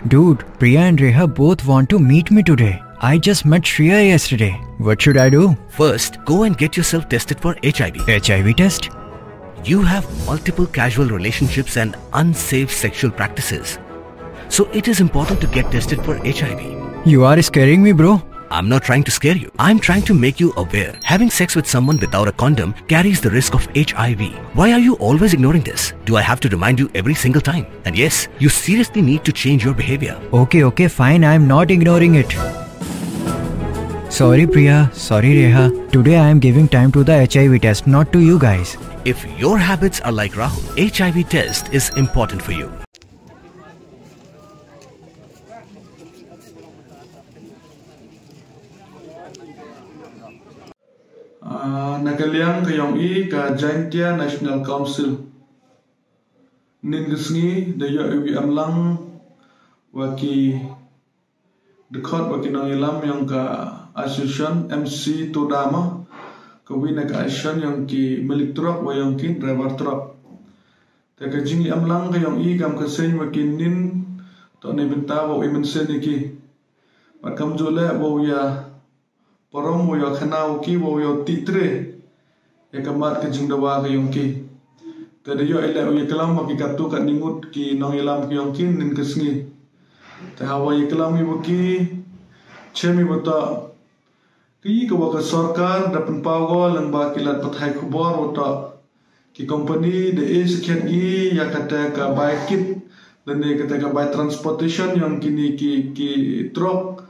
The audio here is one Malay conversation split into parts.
Dude, Priya and Reha both want to meet me today. I just met Shreya yesterday. What should I do? First, go and get yourself tested for HIV. HIV test? You have multiple casual relationships and unsafe sexual practices. So it is important to get tested for HIV. You are scaring me, bro. I'm not trying to scare you. I'm trying to make you aware. Having sex with someone without a condom carries the risk of HIV. Why are you always ignoring this? Do I have to remind you every single time? And yes, you seriously need to change your behavior. Okay, fine. I'm not ignoring it. Sorry, Priya. Sorry, Reha. Today I am giving time to the HIV test, not to you guys. If your habits are like Rahul, HIV test is important for you. Nagaliang kayong ka Jaintia National Council Ningasni dayo iwi amlang waki dekat waki nang ilam yang ka association MC Todama kawi nag association yang ki milik truck wa yang ki driver truck taka jingi amlang kayong kam kaseng waki nin to ne benta wa imen seniki makam jole wa ya Parom wo yo khanau ki wo yo titre ya kamat ke jingdawa ke yongki tadi yo ele yo kelam ki katu kat ningut ki nong ilam ki yongki nin kesngi ta hawa ye kelam yo ki chemi bota ki ko ka sarkar dapan pago lang ba kilat pathai khubor wota ki company de sekian ya kata ka bike kit dan de kata ka bike transportation yang kini ki truck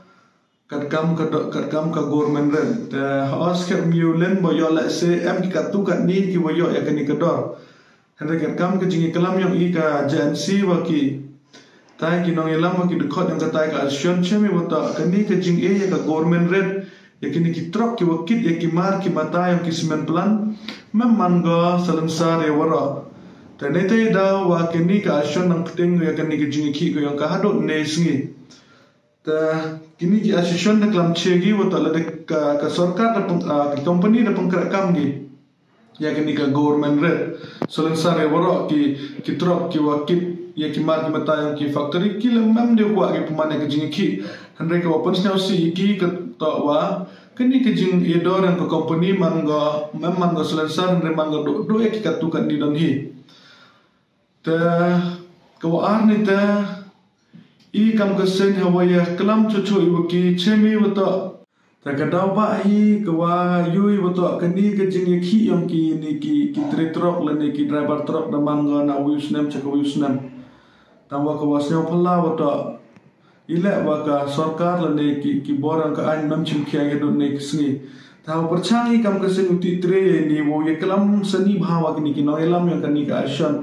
katkam ka government ren ta haus ker miulen boyo la se am ki katu kat ni ki boyo ya kani kador hande katkam ke jingi kelam yang i ka agency wa ki tai ki nong elam wa ki dekot yang katai ka action chemi wata kani ke jing ya ka government ren ya kini ki truck ki wakit ya ki mar ki mata yang ki semen plan memang go salam sare wara ta ne te da wa kini ka action nang pting ya kani ke jingi ki ko yang ka hado ne singi ta kini ki association na klam chegi wa tala de ka sarkar da company da pangkrakam gi ya kini ka government red solan sare waro ki truck ki wakit ya ki mar ki mata yang ki factory ki lemam de wa ki pemane ke jing ki handre ka open snow si ki ka to wa kini ke jing edor yang ka company mangga memang ga solan sare handre mangga do ya ki katukan ni don hi ta ka wa arni ta I kam kesen hawaya kelam cucu ibu ki cemi beto takadau ba hi kawa yui beto kani ke jingi ki yang ki ni ki truck le ni ki driver truck na mangga na wisnem cak wisnem tawa kawa snya phala beto ile wa ka sarkar le ni ki borang ka an mam chim khia ge do ni kisni tawa perchangi kam kesen uti tre ni wo ye kelam seni bhawa ki ni ki no elam yang kani ka ashan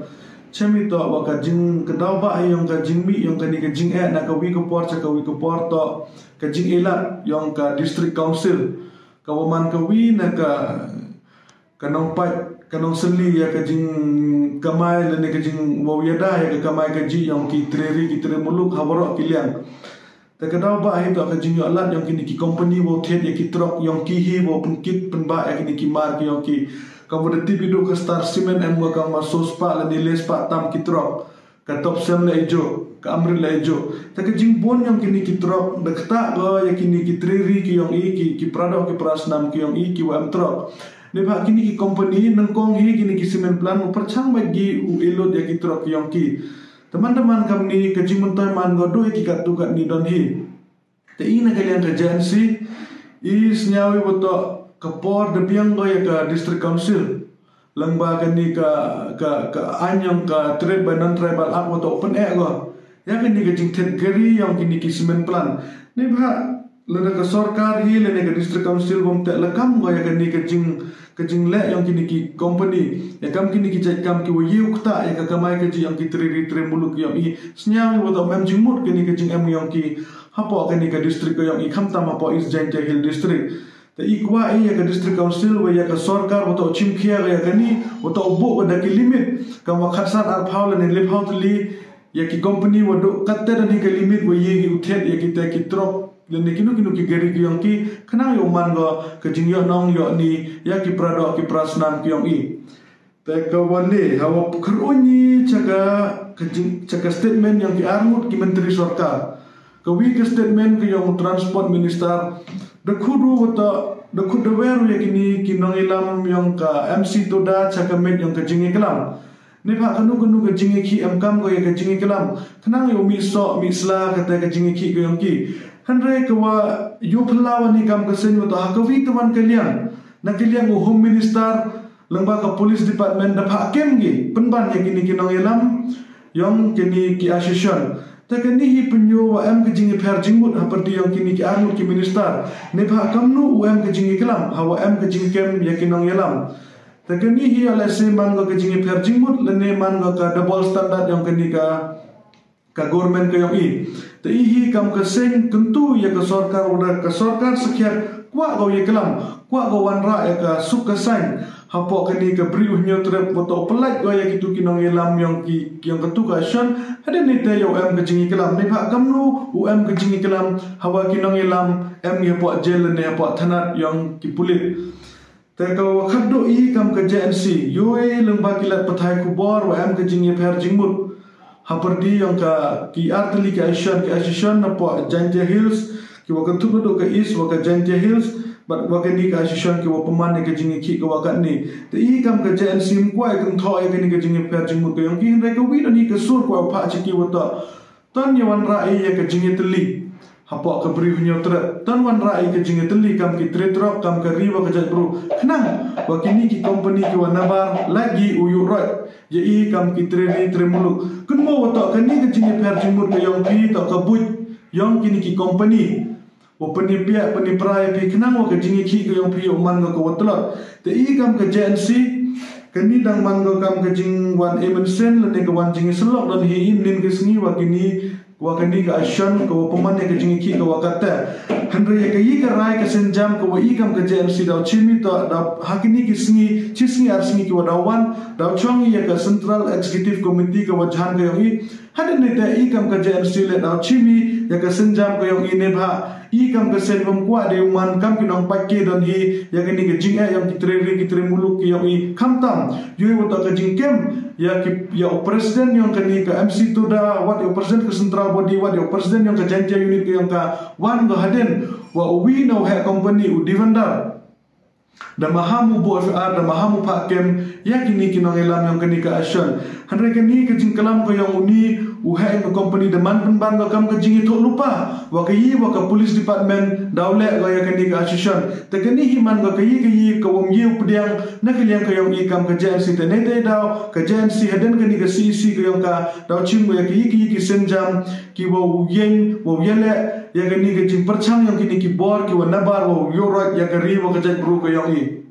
Cemi to wa ka jing kedau ba yang ka jing mi yang ka ni ka jing na ka wi ka por cha ka wi ka por to ka jing elat yang ka district council ka waman ka wi na ka nong pat ka nong seli ya ka jing kamai le ne ka jing wo yada ya ka kamai ka ji yang ki tre muluk habaro kilian ta ka dau ba to ka jing alat yang ki ni ki company wo thet ya ki truck yang ki hi wo pun kit pen ba ya ki ni ki mar ki yang ki kamu deti bidu ke star cement em gua kamu sospa la niles pa tam kitrok ka top sem la ijo ka amri la ijo ta ke jingbon yang kini kitrok dekta go ya kini kitriri ki yang ki prado ki prasnam ki yang ki wam trok ne ba kini ki company nangkong hi kini ki cement plan perchang bagi u elot ya kitrok yang ki teman-teman kami ni ke jingmontoy man go do ki katu kat ni don hi te ina kalian agency is nyawi boto kapor de biang go ya ka district council langba kan ni ka anyang ka trade by non tribal act wa open air go ya kan ni ka jing thet gari yang kini ki cement plan ni ba lena ka sarkar hi lena ka district council bom te lakam go ya kan ni ka jing le yang kini ki company ya kam kini ki jai kam ki wo yu kta ya ka kamai ka ji yang ki tri muluk yang i snyawi wa mem jing mut kini ka jing em yang ki hapo kan ni ka district yang i kham tam hapo is Jaintia Hill district ta ikwa ya ka district council wa ya ka sarkar wa chim khia ya kani wa obo wa da ki limit kam wa khasan ar phaul ne le phaul li ya ki company wa do katte da ni ka limit wa ye ki uthet ya ki ta ki trop le ne kinu ki gari ki yang ki khana yo man go ka jing yo nong yo ni ya ki prado ki prasnam ki yang i Tekawale hawa kerunyi caga statement yang diarmut ki Menteri Sorkar. Kawi ke statement ke yang Transport Minister Dakudu wata dakudu weru yakini kinong ilam yang ka MC Toda caga met yang ke jingi kelam. Ni pak kanu ke jingi ki amkam ko ya ke jingi kelam. Kenang yo miso misla kata ke jingi ki ko yang ki. Handre kawa yo pelawan ni kam kesen wata hakawi teman kalian. Nak kalian Home Minister lembaga Police Department dapat hakim gi penban yang kini kinong ilam yang kini ki asisten takkan ni penyu am ke jingi per jingmut seperti yang kini ki armut ki minister ne ba kamnu am ke jingi kelam hawa am ke jingi kem yang kinong ilam takkan ni hi ala seman ke jingi per jingmut lene man ka double standard yang kini ka government ke yang i te hi kam ke seng tentu ya ke sorkar udah ke sorkar sekian kuat kau ye kelam kuat kau wanra ya ke suka sign hapok kini ke beriuh nyotrep foto pelat gaya gitu kinong ilam yang ketu ka shan ada ni te yo am ke jingi kelam ni pak kamnu am ke jingi kelam hawa kinong ilam am ye pok jel ne pok thanat yang ki pulit te ko khaddo i kam ke JNC yoi lemba kilat pathai kubor wa am ke jingi per jingmut haperdi yang ka ki artli ka ashan na pok Jantia Hills ki wa ketu do ke east wa ke Jantia Hills but wakani ka asisten ki wa peman ke jingi ki ka wakat ni te i kam ke JNC mkwai kan tho ai kini ke jingi per jingmu ke yang ki hre ka wi ni ke sur ko pha chi ki wata tan yawan rai ya ke jingi teli hapok ke bri hunyo tre tan wan rai ke jingi teli kam ki tretrok kam ke riwa ke jat bro kenang wakini ki company ki wa nabar lagi uyu rot ye i kam ki tremulu kun mo wata kani ke jingi per jingmu ke yang ki ta ka but yang kini ki company penipia peniprai pi kenang wa ke jingi ki ke yang pi man ke watlot te i kam ke JNC kani dang man kam ke jing wan emensen le ke wan jingi selok dan hi im nin ke sngi wa kani ke ashan ke peman ke jingi ki ke wakata handre ke i ke rai ke senjam ke wa i kam ke JNC dau chimi to da hakini ki sngi chi sngi ar sngi ki wa dawan dau chongi ke Central Executive Committee ke wa jan ke yang i hada ni te i kam ke JNC le dau chimi ya ke senjam ke yang i ne bha i kam ke sen bom kwa de man kam ki nong pakke dan hi ya ke ni ke jing yang ki muluk ki yang i kam tam yoi wata ke jing kem ya presiden yang ke ni ke MC Toda wat ya presiden ke central body wat ya presiden yang ke Jantia unit ke yang ka wan go haden wa we know ha company u divendar dan mahamu bo FR dan mahamu pak kem ya kini kinong elam yang kini ke action handre kini ke jing kelam ko yang uni uhai ke company deman penban ko kam ke jing itu lupa wa ke police department daule ko ya kini ke action te kini himan ko ke wom yu pediang na ke yang ke yang i kam ke JNC te ne te daw ke JNC haden kini ke CC ko yang ka daw chim ko ya ki senjam ki wo yen wo yele ya kini ke jing perchang yang kini ki bor ki wa nabar wo yorot ya ke ri wo ke jat bru ko yang i